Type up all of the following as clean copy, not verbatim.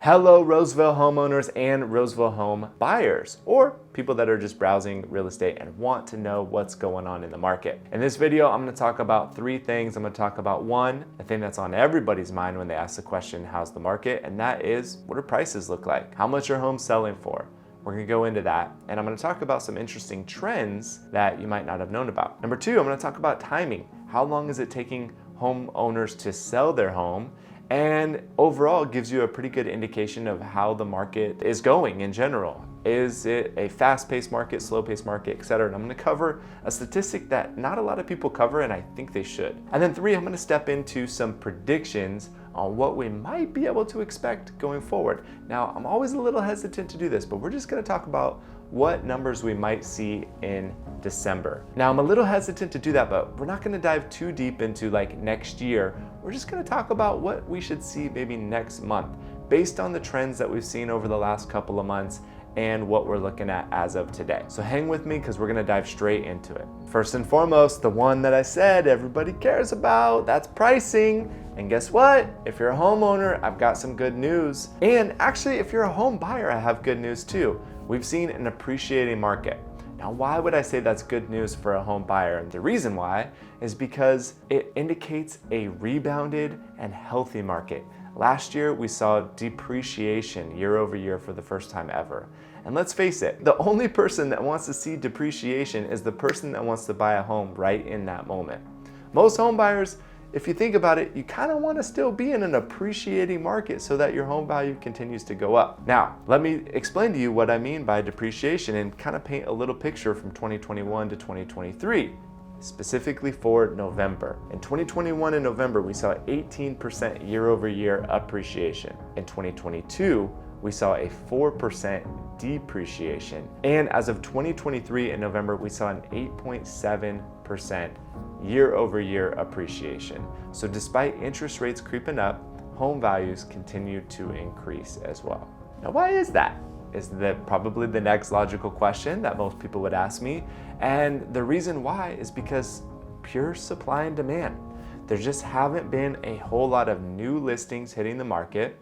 Hello, Roseville homeowners and Roseville home buyers, or people that are just browsing real estate and want to know what's going on in the market. In this video, I'm going to talk about three things. I'm going to talk about one, the thing that's on everybody's mind when they ask the question, how's the market? And that is, what do prices look like? How much are homes selling for? We're going to go into that, and I'm going to talk about some interesting trends that you might not have known about. Number two, I'm going to talk about timing. How long is it taking homeowners to sell their home? And overall, it gives you a pretty good indication of how the market is going in general. Is it a fast-paced market, slow-paced market, etc.? And I'm going to cover a statistic that not a lot of people cover, and I think they should. And then three, I'm going to step into some predictions on what we might be able to expect going forward. Now, I'm always a little hesitant to do this, but we're just going to talk about what numbers we might see in December. Now, I'm a little hesitant to do that, but we're not going to dive too deep into like next year. We're just going to talk about what we should see maybe next month based on the trends that we've seen over the last couple of months and what we're looking at as of today. So hang with me because we're going to dive straight into it. First and foremost, the one that I said everybody cares about, that's pricing. And guess what? If you're a homeowner, I've got some good news. And actually, if you're a home buyer, I have good news too. We've seen an appreciating market. Now, why would I say that's good news for a home buyer? And the reason why is because it indicates a rebounded and healthy market. Last year, we saw depreciation year over year for the first time ever. And let's face it, the only person that wants to see depreciation is the person that wants to buy a home right in that moment. Most home buyers, if you think about it, you kind of want to still be in an appreciating market so that your home value continues to go up. Now, let me explain to you what I mean by depreciation and kind of paint a little picture from 2021 to 2023. Specifically for November. In 2021 in November, we saw 18% year over year appreciation. In 2022, we saw a 4% depreciation. And as of 2023 in November, we saw an 8.7% year over year appreciation. So despite interest rates creeping up, home values continue to increase as well. Now, why is that? Is probably the next logical question that most people would ask me. And the reason why is because pure supply and demand. There just haven't been a whole lot of new listings hitting the market.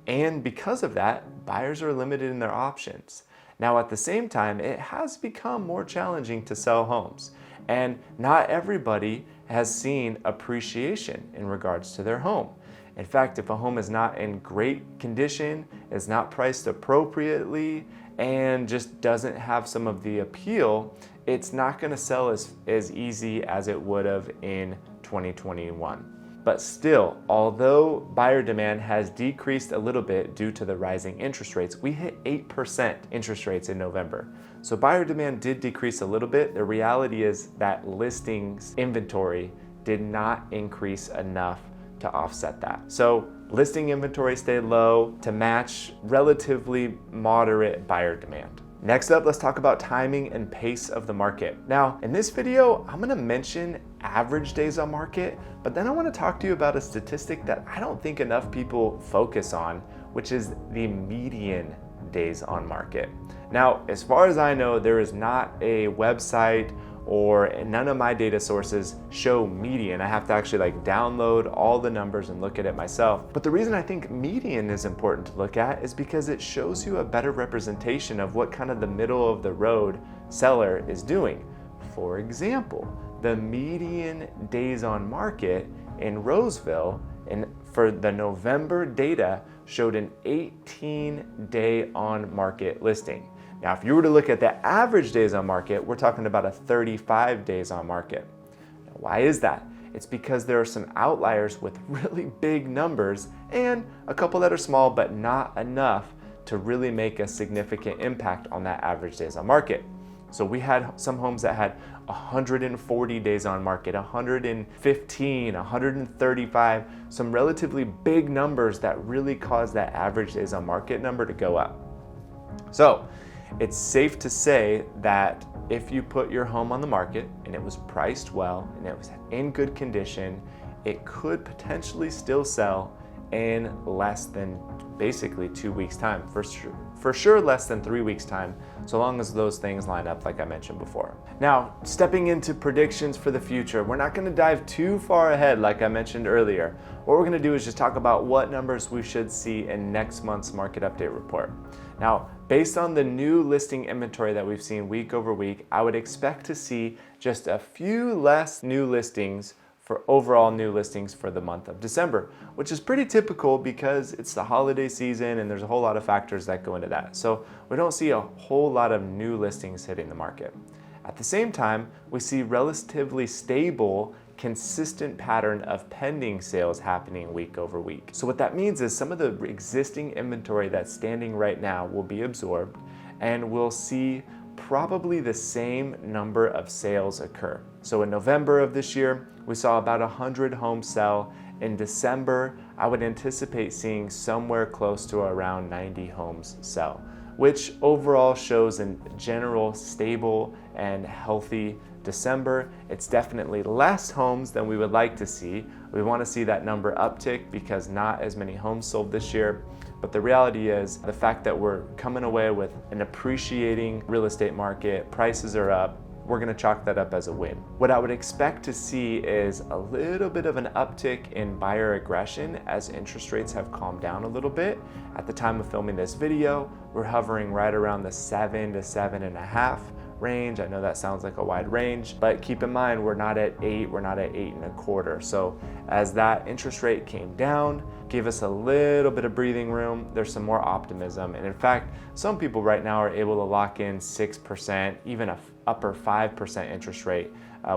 And because of that, buyers are limited in their options. Now, at the same time, it has become more challenging to sell homes. And not everybody has seen appreciation in regards to their home. In fact, if a home is not in great condition, is not priced appropriately, and just doesn't have some of the appeal, it's not going to sell as easy as it would have in 2021. But still, although buyer demand has decreased a little bit due to the rising interest rates, we hit 8% interest rates in November. So buyer demand did decrease a little bit. The reality is that listings inventory did not increase enough to offset that. So listing inventory stayed low to match relatively moderate buyer demand. Next up, let's talk about timing and pace of the market. Now, in this video, I'm gonna mention average days on market, but then I wanna talk to you about a statistic that I don't think enough people focus on, which is the median days on market. Now, as far as I know, there is not a website or none of my data sources show median. I have to actually download all the numbers and look at it myself. But the reason I think median is important to look at is because it shows you a better representation of what kind of the middle of the road seller is doing. For example, the median days on market in Roseville for the November data showed an 18-day on market listing. Now, if you were to look at the average days on market, we're talking about a 35 days on market. Now, why is that? It's because there are some outliers with really big numbers and a couple that are small, but not enough to really make a significant impact on that average days on market. So we had some homes that had 140 days on market, 115, 135, some relatively big numbers that really caused that average days on market number to go up. So it's safe to say that if you put your home on the market and it was priced well and it was in good condition, it could potentially still sell in less than basically 2 weeks time, for sure less than 3 weeks time, so long as those things line up like I mentioned before. Now, stepping into predictions for the future, we're not going to dive too far ahead like I mentioned earlier. What we're going to do is just talk about what numbers we should see in next month's market update report. Now, based on the new listing inventory that we've seen week over week, I would expect to see just a few less new listings for overall new listings for the month of December, which is pretty typical because it's the holiday season and there's a whole lot of factors that go into that. So we don't see a whole lot of new listings hitting the market. At the same time, we see relatively stable, consistent pattern of pending sales happening week over week. So what that means is some of the existing inventory that's standing right now will be absorbed, and we'll see probably the same number of sales occur. So in November of this year, we saw about 100 homes sell. In December, I would anticipate seeing somewhere close to around 90 homes sell, which overall shows a general stable and healthy December. It's definitely less homes than we would like to see. We want to see that number uptick because not as many homes sold this year. But the reality is the fact that we're coming away with an appreciating real estate market, prices are up, we're going to chalk that up as a win. What I would expect to see is a little bit of an uptick in buyer aggression as interest rates have calmed down a little bit. At the time of filming this video, we're hovering right around the 7 to 7.5 range. I know that sounds like a wide range, but keep in mind we're not at 8, we're not at 8.25. So as that interest rate came down, gave us a little bit of breathing room, there's some more optimism. And in fact, some people right now are able to lock in 6%, even a upper 5% interest rate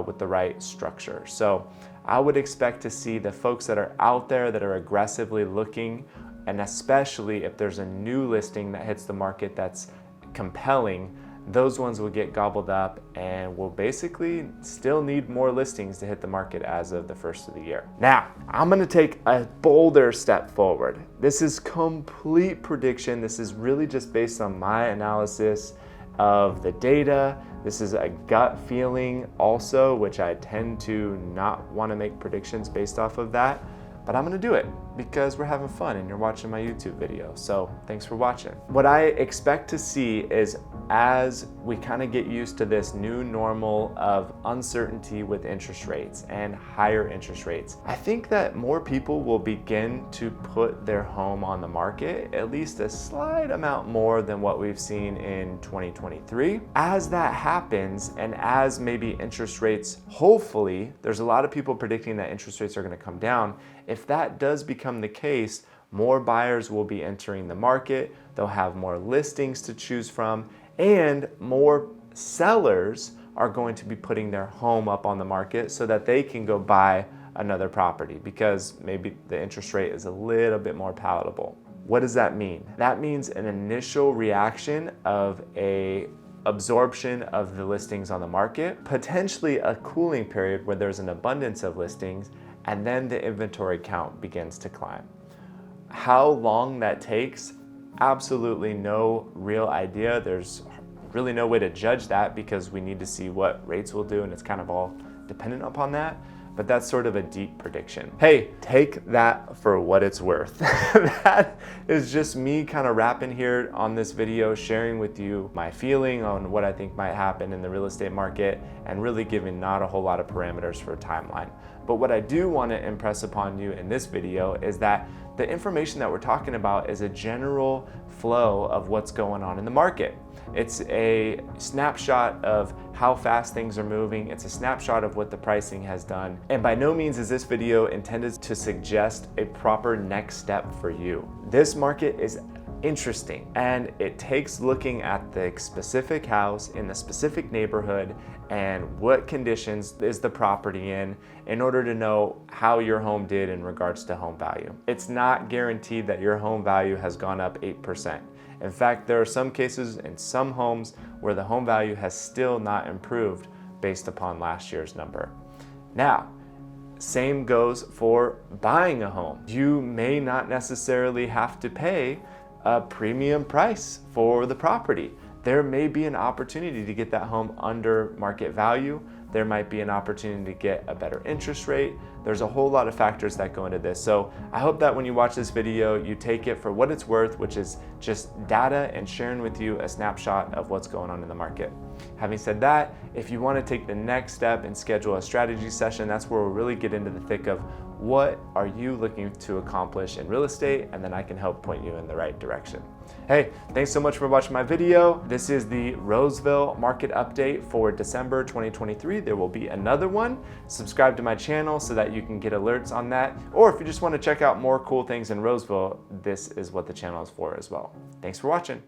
with the right structure. So I would expect to see the folks that are out there that are aggressively looking, and especially if there's a new listing that hits the market that's compelling, those ones will get gobbled up and will basically still need more listings to hit the market as of the first of the year. Now, I'm gonna take a bolder step forward. This is complete prediction. This is really just based on my analysis of the data. This is a gut feeling also, which I tend to not want to make predictions based off of that. But I'm gonna do it because we're having fun and you're watching my YouTube video. So thanks for watching. What I expect to see is as we kind of get used to this new normal of uncertainty with interest rates and higher interest rates, I think that more people will begin to put their home on the market, at least a slight amount more than what we've seen in 2023. As that happens, and as maybe interest rates, hopefully, there's a lot of people predicting that interest rates are gonna come down. If that does become the case, more buyers will be entering the market, they'll have more listings to choose from, and more sellers are going to be putting their home up on the market so that they can go buy another property because maybe the interest rate is a little bit more palatable. What does that mean? That means an initial reaction of a absorption of the listings on the market, potentially a cooling period where there's an abundance of listings, and then the inventory count begins to climb. How long that takes, absolutely no real idea. There's really no way to judge that because we need to see what rates will do, and it's kind of all dependent upon that. But that's sort of a deep prediction. Hey, take that for what it's worth. That is just me kind of rapping here on this video, sharing with you my feeling on what I think might happen in the real estate market and really giving not a whole lot of parameters for a timeline. But what I do want to impress upon you in this video is that the information that we're talking about is a general flow of what's going on in the market. It's a snapshot of how fast things are moving. It's a snapshot of what the pricing has done. And by no means is this video intended to suggest a proper next step for you. This market is interesting, and it takes looking at the specific house in the specific neighborhood and what conditions is the property in order to know how your home did in regards to home value. It's not guaranteed that your home value has gone up 8%. In fact, there are some cases in some homes where the home value has still not improved based upon last year's number. Now, same goes for buying a home. You may not necessarily have to pay a premium price for the property. There may be an opportunity to get that home under market value. There might be an opportunity to get a better interest rate. There's a whole lot of factors that go into this. So I hope that when you watch this video, you take it for what it's worth, which is just data and sharing with you a snapshot of what's going on in the market. Having said that, if you want to take the next step and schedule a strategy session, that's where we'll really get into the thick of what are you looking to accomplish in real estate, and then I can help point you in the right direction. Hey, thanks so much for watching my video. This is the Roseville market update for December 2023. There will be another one. Subscribe to my channel so that you can get alerts on that. Or if you just want to check out more cool things in Roseville, this is what the channel is for as well. Thanks for watching.